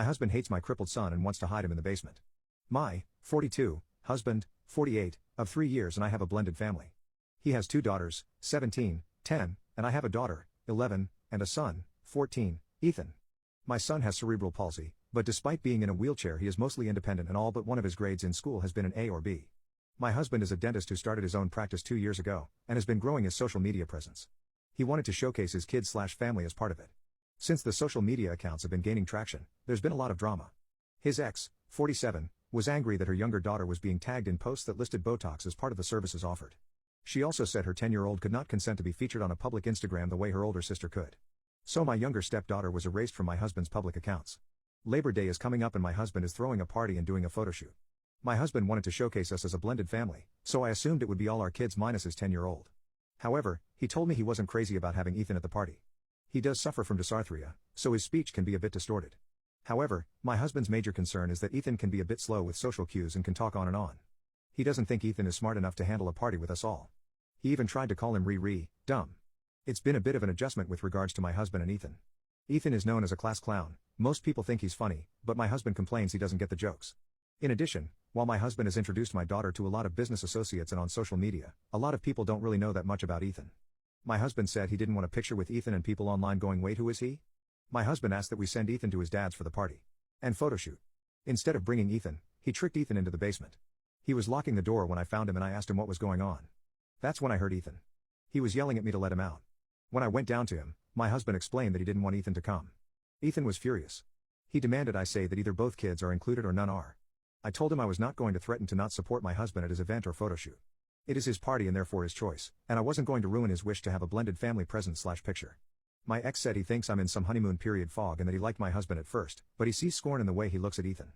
My husband hates my crippled son and wants to hide him in the basement. My 42 husband, 48, of 3 years, and I have a blended family. He has 2 daughters, 17, 10, and I have a daughter, 11, and a son, 14, Ethan. My son has cerebral palsy, but despite being in a wheelchair he is mostly independent and all but one of his grades in school has been an A or B. My husband is a dentist who started his own practice 2 years ago, and has been growing his social media presence. He wanted to showcase his kids/family as part of it. Since the social media accounts have been gaining traction, there's been a lot of drama. His ex, 47, was angry that her younger daughter was being tagged in posts that listed Botox as part of the services offered. She also said her 10-year-old could not consent to be featured on a public Instagram the way her older sister could. So my younger stepdaughter was erased from my husband's public accounts. Labor Day is coming up and my husband is throwing a party and doing a photoshoot. My husband wanted to showcase us as a blended family, so I assumed it would be all our kids minus his 10-year-old. However, he told me he wasn't crazy about having Ethan at the party. He does suffer from dysarthria, so his speech can be a bit distorted. However, my husband's major concern is that Ethan can be a bit slow with social cues and can talk on and on. He doesn't think Ethan is smart enough to handle a party with us all. He even tried to call him dumb. It's been a bit of an adjustment with regards to my husband and Ethan. Ethan is known as a class clown. Most people think he's funny, but my husband complains he doesn't get the jokes. In addition, while my husband has introduced my daughter to a lot of business associates and on social media, a lot of people don't really know that much about Ethan. My husband said he didn't want a picture with Ethan and people online going, "Wait, who is he?" My husband asked that we send Ethan to his dad's for the party and photoshoot. Instead of bringing Ethan, he tricked Ethan into the basement. He was locking the door when I found him and I asked him what was going on. That's when I heard Ethan. He was yelling at me to let him out. When I went down to him, my husband explained that he didn't want Ethan to come. Ethan was furious. He demanded I say that either both kids are included or none are. I told him I was not going to threaten to not support my husband at his event or photoshoot. It is his party and therefore his choice, and I wasn't going to ruin his wish to have a blended family present/picture. My ex said he thinks I'm in some honeymoon period fog and that he liked my husband at first, but he sees scorn in the way he looks at Ethan.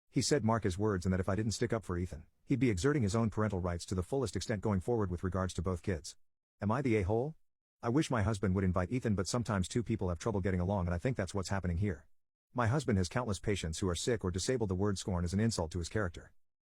He said mark his words and that if I didn't stick up for Ethan, he'd be exerting his own parental rights to the fullest extent going forward with regards to both kids. Am I the a-hole? I wish my husband would invite Ethan, but sometimes two people have trouble getting along and I think that's what's happening here. My husband has countless patients who are sick or disabled. The word scorn is an insult to his character.